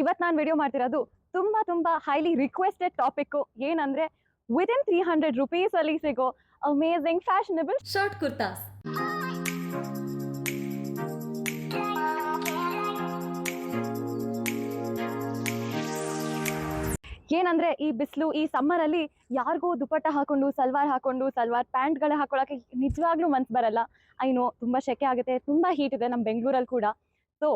ಇವತ್ತು ನಾನು ವಿಡಿಯೋ ಮಾಡ್ತಿರೋದು ತುಂಬಾ ಹೈಲಿ ರಿಕ್ವೆಸ್ಟೆಡ್ ಟಾಪಿಕ್ ಏನಂದ್ರೆ ವಿದಿನ್ 300 ರುಪೀಸ್ ಅಲ್ಲಿ ಸಿಗೋ ಅಮೇಜಿಂಗ್ ಫ್ಯಾಷನಬಲ್ ಶಾರ್ಟ್ ಕುರ್ತಾಸ್. ಏನಂದ್ರೆ ಈ ಬಿಸಿಲು ಈ ಸಮ್ಮರ್ ಅಲ್ಲಿ ಯಾರಿಗೂ ದುಪಟ್ಟ ಹಾಕೊಂಡು ಸಲ್ವಾರ್ ಪ್ಯಾಂಟ್ಗಳ ಹಾಕೊಳಕ್ಕೆ ನಿಜವಾಗ್ಲೂ ಮನ್ಸು ಬರಲ್ಲ. ಐನೋ ತುಂಬಾ ಶೆಕೆ ಆಗುತ್ತೆ, ತುಂಬಾ ಹೀಟ್ ಇದೆ ನಮ್ಮ ಬೆಂಗಳೂರಲ್ಲಿ ಕೂಡ. ಸೊ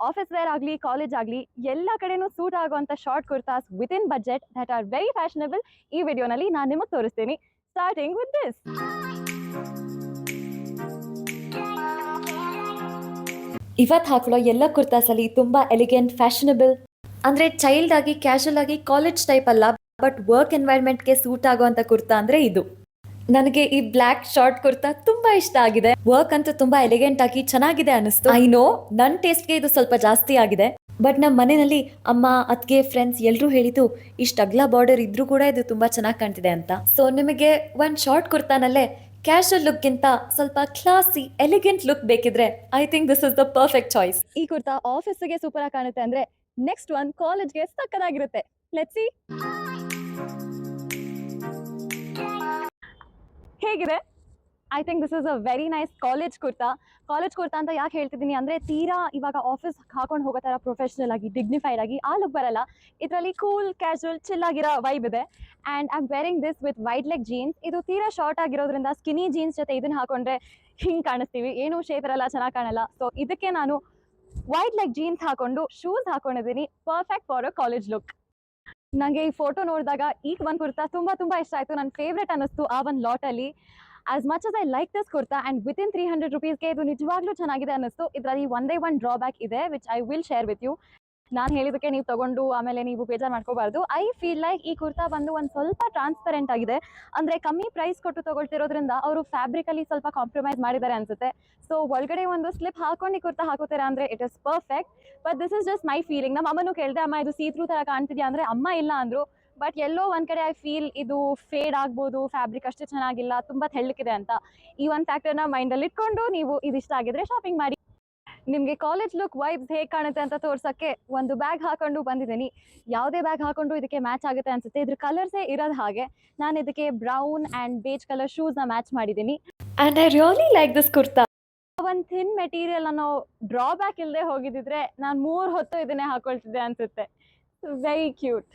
ಆಫೀಸ್ ವೇರ್ ಆಗಲಿ ಕಾಲೇಜ್ ಆಗಲಿ ಎಲ್ಲ ಕಡೆನೂ ಸೂಟ್ ಆಗುವಂಥ short kurtas within budget that are very fashionable ಈ ವಿಡಿಯೋನಲ್ಲಿ ನಾನು ನಿಮಗೆ ತೋರಿಸ್ತೀನಿ. Starting with this. ಇವತ್ತು ಹಾಕೊಳ್ಳೋ ಎಲ್ಲ ಕುರ್ತಾಸಲ್ಲಿ ತುಂಬಾ ಎಲಿಗೆಂಟ್, ಫ್ಯಾಷನಬಲ್, ಅಂದ್ರೆ ಚೈಲ್ಡ್ ಆಗಿ ಕ್ಯಾಶುವಲ್ ಆಗಿ ಕಾಲೇಜ್ ಟೈಪ್ ಅಲ್ಲ, ಬಟ್ ವರ್ಕ್ ಎನ್ವೈರ್ಮೆಂಟ್ಗೆ ಸೂಟ್ ಆಗುವಂತ ಕುರ್ತಾ ಅಂದ್ರೆ ಇದು. ನನಗೆ ಈ ಬ್ಲ್ಯಾಕ್ ಶಾರ್ಟ್ ಕುರ್ತಾ ತುಂಬಾ ಇಷ್ಟ ಆಗಿದೆ. ವರ್ಕ್ ಅಂತೂ ತುಂಬಾ ಎಲಿಗೆಂಟ್ ಆಗಿ ಚೆನ್ನಾಗಿದೆ ಅನಿಸ್ತು. ಐ ನೋ ನನ್ನ ಟೇಸ್ಟ್ಗೆ ಇದು ಸ್ವಲ್ಪ ಜಾಸ್ತಿ ಆಗಿದೆ, ಬಟ್ ನಮ್ಮ ಮನೆಯಲ್ಲಿ ಅಮ್ಮ, ಅತ್ತಿಗೆ, ಫ್ರೆಂಡ್ಸ್ ಎಲ್ಲರೂ ಹೇಳಿದ್ದು ಇಷ್ಟು ಅಗ್ಲ ಬಾರ್ಡರ್ ಇದ್ರೂ ಕೂಡ ಇದು ತುಂಬಾ ಚೆನ್ನಾಗಿ ಕಾಣ್ತಿದೆ ಅಂತ. ಸೊ ನಿಮಗೆ ಒಂದು ಶಾರ್ಟ್ ಕುರ್ತಾನಲ್ಲೇ ಕ್ಯಾಶುವಲ್ ಲುಕ್ಗಿಂತ ಸ್ವಲ್ಪ ಕ್ಲಾಸಿ ಎಲಿಗೆಂಟ್ ಲುಕ್ ಬೇಕಿದ್ರೆ I think this is the perfect choice. ಈ ಕುರ್ತಾ ಆಫೀಸ್ಗೆ ಸೂಪರ್ ಆಗಿ ಕಾಣುತ್ತೆ ಅಂದ್ರೆ ನೆಕ್ಸ್ಟ್ ಒನ್ ಕಾಲೇಜ್ಗೆ ಸಕ್ಕತ್ತಾಗಿರುತ್ತೆ. ಲೆಟ್ಸ್ ಸಿ ಹೇಗಿದೆ. I think this is a very nice college kurta ಅಂತ ಯಾಕೆ ಹೇಳ್ತಿದ್ದೀನಿ ಅಂದರೆ ತೀರಾ ಇವಾಗ ಆಫೀಸ್ ಹಾಕೊಂಡು ಹೋಗೋ ಥರ ಪ್ರೊಫೆಷ್ನಲ್ ಆಗಿ ಡಿಗ್ನಿಫೈಡ್ ಆಗಿ ಆ ಲುಕ್ ಬರಲ್ಲ. ಇದರಲ್ಲಿ ಕೂಲ್ ಕ್ಯಾಶುವಲ್ ಚಿಲ್ ಆಗಿರೋ ವೈಬ್ ಇದೆ. And I am wearing this with white leg jeans. ಇದು ತೀರಾ ಶಾರ್ಟ್ ಆಗಿರೋದ್ರಿಂದ ಸ್ಕಿನಿ ಜೀನ್ಸ್ ಜೊತೆ ಇದನ್ನು ಹಾಕೊಂಡ್ರೆ ಹಿಂಗೆ ಕಾಣಿಸ್ತೀವಿ, ಏನೂ ಶೇಪ್ ಇರಲ್ಲ, ಚೆನ್ನಾಗಿ ಕಾಣಲ್ಲ. ಸೊ ಇದಕ್ಕೆ ನಾನು ವೈಟ್ ಲೆಗ್ ಜೀನ್ಸ್ ಹಾಕೊಂಡು ಶೂಸ್ ಹಾಕೊಂಡಿದ್ದೀನಿ, perfect for a college look. ನನಗೆ ಈ ಫೋಟೋ ನೋಡಿದಾಗ ಈಗ ಒಂದು ಕುರ್ತಾ ತುಂಬಾ ಇಷ್ಟ ಆಯಿತು, ನನ್ನ ಫೇವ್ರೆಟ್ ಅನ್ನಿಸ್ತು ಆ ಒಂದು ಲಾಟಲ್ಲಿ. As much as I like this kurta and within 300 ರುಪೀಸ್ಗೆ ಇದು ನಿಜವಾಗ್ಲೂ ಚೆನ್ನಾಗಿದೆ ಅನ್ನಿಸ್ತು. ಇದರಲ್ಲಿ ಒಂದೇ ಒಂದು ಡ್ರಾಬ್ಯಾಕ್ ಇದೆ which I will share with you. ನಾನು ಹೇಳಿದಕ್ಕೆ ನೀವು ತಗೊಂಡು ಆಮೇಲೆ ನೀವು ಬೇಜಾರು ಮಾಡ್ಕೋಬಾರ್ದು. ಐ ಫೀಲ್ ಲೈಕ್ ಈ ಕುರ್ತಾ ಬಂದು ಒಂದು ಸ್ವಲ್ಪ ಟ್ರಾನ್ಸ್ಪರೆಂಟ್ ಆಗಿದೆ. ಅಂದರೆ ಕಮ್ಮಿ ಪ್ರೈಸ್ ಕೊಟ್ಟು ತಗೊಳ್ತಿರೋದ್ರಿಂದ ಅವರು ಫ್ಯಾಬ್ರಿಕಲ್ಲಿ ಸ್ವಲ್ಪ ಕಾಂಪ್ರಮೈಸ್ ಮಾಡಿದ್ದಾರೆ ಅನ್ಸುತ್ತೆ. ಸೊ ಒಳಗಡೆ ಒಂದು ಸ್ಲಿಪ್ ಹಾಕೊಂಡು ಈ ಕುರ್ತಾ ಹಾಕೋತೀರಾ ಅಂದರೆ it is perfect. But this is just my feeling. ನಮ್ಮ ಅಮ್ಮನೂ ಕೇಳಿದೆ, ಅಮ್ಮ ಇದು ಸೀ ಥ್ರೂ ಥರ ಕಾಣ್ತಿದ್ಯಾ ಅಂದರೆ ಅಮ್ಮ ಇಲ್ಲ ಅಂದರು. ಬಟ್ ಎಲ್ಲೋ ಒಂದು ಕಡೆ ಐ ಫೀಲ್ ಇದು ಫೇಡ್ ಆಗ್ಬೋದು, ಫ್ಯಾಬ್ರಿಕ್ ಅಷ್ಟು ಚೆನ್ನಾಗಿಲ್ಲ, ತುಂಬ ತೆಳ್ಳಕ್ಕಿದೆ ಅಂತ. ಈ ಒಂದು ಫ್ಯಾಕ್ಟರ್ನ ಮೈಂಡಲ್ಲಿ ಇಟ್ಕೊಂಡು ನೀವು ಇದಿಷ್ಟ ಆಗಿದ್ರೆ ಶಾಪಿಂಗ್ ಮಾಡಿ. ನಿಮಗೆ ಕಾಲೇಜ್ ಲುಕ್ ವೈಬ್ಸ್ ಹೇಗೆ ಕಾಣುತ್ತೆ ಅಂತ ತೋರ್ಸೋಕ್ಕೆ ಒಂದು ಬ್ಯಾಗ್ ಹಾಕೊಂಡು ಬಂದಿದ್ದೀನಿ. ಯಾವುದೇ ಬ್ಯಾಗ್ ಹಾಕೊಂಡು ಇದಕ್ಕೆ ಮ್ಯಾಚ್ ಆಗುತ್ತೆ ಅನ್ಸುತ್ತೆ. ಇದ್ರ ಕಲರ್ಸೇ ಇರೋದು ಹಾಗೆ. ನಾನು ಇದಕ್ಕೆ ಬ್ರೌನ್ ಆ್ಯಂಡ್ ಬೇಜ್ ಕಲರ್ ಶೂಸ್ನ ಮ್ಯಾಚ್ ಮಾಡಿದ್ದೀನಿ. And I really like this kurta. ಒಂದು ಥಿನ್ ಮೆಟೀರಿಯಲ್ ಅನ್ನೋ ಡ್ರಾಬ್ಯಾಕ್ ಇಲ್ಲದೆ ಹೋಗಿದ್ದಿದ್ರೆ ನಾನು 3 ಹೊತ್ತು ಇದನ್ನೇ ಹಾಕೊಳ್ತಿದ್ದೆ ಅನ್ಸುತ್ತೆ. Very cute.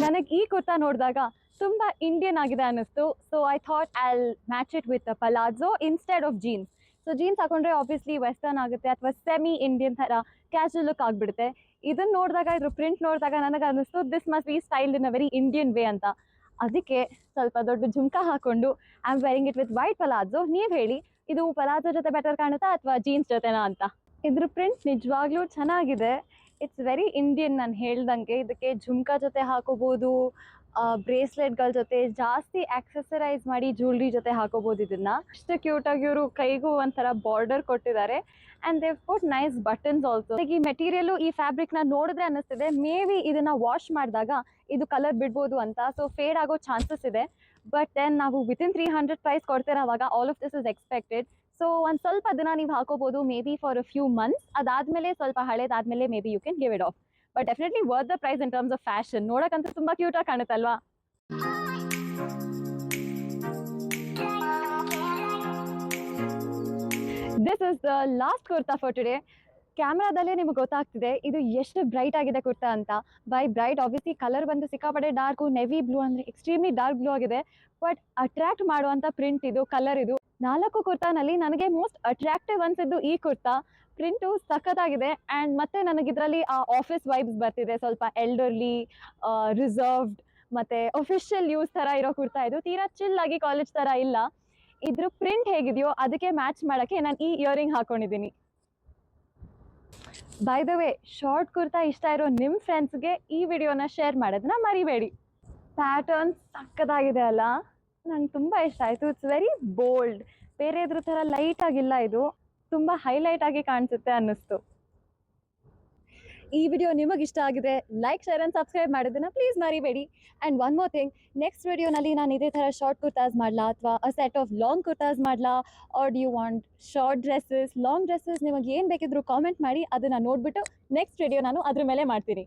ನನಗೆ ಈ ಕುರ್ತಾ ನೋಡಿದಾಗ ತುಂಬ ಇಂಡಿಯನ್ ಆಗಿದೆ ಅನ್ನಿಸ್ತು. So I thought I match it with palazzo instead of jeans. So jeans ಹಾಕೊಂಡ್ರೆ ಆಬ್ವಿಯಸ್ಲಿ ವೆಸ್ಟರ್ನ್ ಆಗುತ್ತೆ ಅಥವಾ ಸೆಮಿ ಇಂಡಿಯನ್ ಥರ ಕ್ಯಾಶುವಲ್ ಲುಕ್ ಆಗಿಬಿಡುತ್ತೆ. ಇದನ್ನು ನೋಡಿದಾಗ, ಇದ್ರ ಪ್ರಿಂಟ್ ನೋಡಿದಾಗ ನನಗೆ ಅನ್ನಿಸ್ತು this must be styled in a very Indian way ಅಂತ. ಅದಕ್ಕೆ ಸ್ವಲ್ಪ ದೊಡ್ಡ ಜುಮ್ಕಾ ಹಾಕೊಂಡು I am wearing it with white palazzo. ನೀವು ಹೇಳಿ, ಇದು ಪಲಾಜೋ ಜೊತೆ ಬೆಟರ್ ಕಾಣುತ್ತಾ ಅಥವಾ ಜೀನ್ಸ್ ಜೊತೆನಾ ಅಂತ? ಇದ್ರ ಪ್ರಿಂಟ್ ನಿಜವಾಗ್ಲೂ ಚೆನ್ನಾಗಿದೆ. It's very Indian. ನಾನು ಹೇಳ್ದಂಗೆ ಇದಕ್ಕೆ ಜುಮ್ಕಾ ಜೊತೆ ಹಾಕೋಬೋದು, ಬ್ರೇಸ್ಲೆಟ್ಗಳ ಜೊತೆ ಜಾಸ್ತಿ ಆಕ್ಸೆಸರೈಸ್ ಮಾಡಿ ಜ್ಯುವೆಲ್ರಿ ಜೊತೆ ಹಾಕೋಬೋದು. ಇದನ್ನು ಅಷ್ಟು ಕ್ಯೂಟಾಗಿ ಇವರು ಕೈಗೂ ಒಂಥರ ಬಾರ್ಡರ್ ಕೊಟ್ಟಿದ್ದಾರೆ. And Dev put nice buttons also. ಈ ಮೆಟೀರಿಯಲು, ಈ ಫ್ಯಾಬ್ರಿಕ್ನ ನೋಡಿದ್ರೆ ಅನ್ನಿಸ್ತಿದೆ ಮೇ ಬಿ ಇದನ್ನು ವಾಶ್ ಮಾಡಿದಾಗ ಇದು ಕಲರ್ ಬಿಡ್ಬೋದು ಅಂತ. ಸೊ ಫೇಡ್ ಆಗೋ ಚಾನ್ಸಸ್ ಇದೆ. ಬಟ್ ದೆನ್ ನಾವು ವಿತಿನ್ 300 ಪ್ರೈಸ್ ಕೊಡ್ತಿರೋವಾಗ all of this is expected. So ಒಂದು ಸ್ವಲ್ಪ ದಿನ ನೀವು ಹಾಕೋಬೋದು, maybe for a few months. ಅದಾದಮೇಲೆ ಸ್ವಲ್ಪ ಹಳೇದಾದಮೇಲೆ maybe you can give it off. But definitely worth the price in terms of fashion. ನೋಡೋಕ್ಕಂತೂ ತುಂಬ ಕ್ಯೂಟಾಗಿ ಕಾಣುತ್ತಲ್ವಾ? This is the last kurta for today. ಕ್ಯಾಮ್ರಾದಲ್ಲೇ ನಿಮಗೆ ಗೊತ್ತಾಗ್ತಿದೆ ಇದು ಎಷ್ಟು ಬ್ರೈಟ್ ಆಗಿದೆ ಕುರ್ತಾ ಅಂತ. ಬೈ ಬ್ರೈಟ್ ಆಬ್ವಿಯಸ್ಲಿ ಕಲರ್ ಬಂದು ಸಿಕ್ಕಾಪಟ್ಟೆ ಡಾರ್ಕು, ನೆವಿ ಬ್ಲೂ ಅಂದರೆ ಎಕ್ಸ್ಟ್ರೀಮ್ಲಿ ಡಾರ್ಕ್ ಬ್ಲೂ ಆಗಿದೆ. ಬಟ್ ಅಟ್ರಾಕ್ಟ್ ಮಾಡುವಂಥ ಪ್ರಿಂಟ್ ಇದು, ಕಲರ್ ಇದು. 4 ಕುರ್ತಾನಲ್ಲಿ ನನಗೆ ಮೋಸ್ಟ್ ಅಟ್ರಾಕ್ಟಿವ್ ಅನಿಸಿದ್ದು ಈ ಕುರ್ತಾ. ಪ್ರಿಂಟು ಸಖತ್ತಾಗಿದೆ. ಆ್ಯಂಡ್ ಮತ್ತೆ ನನಗಿದರಲ್ಲಿ ಆ ಆಫೀಸ್ ವೈಬ್ಸ್ ಬರ್ತಿದೆ, ಸ್ವಲ್ಪ ಎಲ್ಡರ್ಲಿ, ರಿಸರ್ವ್ಡ್ ಮತ್ತು ಅಫಿಷಿಯಲ್ ಯೂಸ್ ಥರ ಇರೋ ಕುರ್ತಾ ಇದು. ತೀರಾ ಚಿಲ್ ಆಗಿ ಕಾಲೇಜ್ ಥರ ಇಲ್ಲ. ಇದ್ರ ಪ್ರಿಂಟ್ ಹೇಗಿದೆಯೋ ಅದಕ್ಕೆ ಮ್ಯಾಚ್ ಮಾಡೋಕ್ಕೆ ನಾನು ಈ ಇಯರಿಂಗ್ ಹಾಕ್ಕೊಂಡಿದ್ದೀನಿ. By the way, short kurta ಇಷ್ಟ ಇರೋ ನಿಮ್ಮ ಫ್ರೆಂಡ್ಸ್ಗೆ ಈ ವಿಡಿಯೋನ ಶೇರ್ ಮಾಡೋದನ್ನ ಮರಿಬೇಡಿ. ಪ್ಯಾಟರ್ನ್ ಸಕ್ಕತ್ತಾಗಿದೆ ಅಲ್ಲ, ನಂಗೆ ತುಂಬ ಇಷ್ಟ ಆಯಿತು. ಇಟ್ಸ್ ವೆರಿ ಬೋಲ್ಡ್, ಬೇರೆ ಇದ್ರ ಥರ ಲೈಟ್ ಆಗಿಲ್ಲ, ಇದು ತುಂಬ ಹೈಲೈಟ್ ಆಗಿ ಕಾಣಿಸುತ್ತೆ ಅನ್ನಿಸ್ತು. ಈ ವಿಡಿಯೋ ನಿಮಗೆ ಇಷ್ಟ ಆಗಿದ್ರೆ ಲೈಕ್ ಶೇರ್ ಆ್ಯಂಡ್ ಸಬ್ಸ್ಕ್ರೈಬ್ ಮಾಡೋದನ್ನ ಪ್ಲೀಸ್ ಮರಿಬೇಡಿ. And one more thing, next ವಿಡಿಯೋನಲ್ಲಿ ನಾನು ಇದೇ ಥರ ಶಾರ್ಟ್ ಕುರ್ತಾಸ್ ಮಾಡಲಾ ಅಥವಾ a set of long kurtas ಮಾಡಲಾ, or do you want short dresses, long dresses, ನಿಮಗೆ ಏನು ಬೇಕಿದ್ರು ಕಾಮೆಂಟ್ ಮಾಡಿ. ಅದನ್ನು ನೋಡಿಬಿಟ್ಟು ನೆಕ್ಸ್ಟ್ ವಿಡಿಯೋ ನಾನು ಅದ್ರ ಮೇಲೆ ಮಾಡ್ತೀನಿ.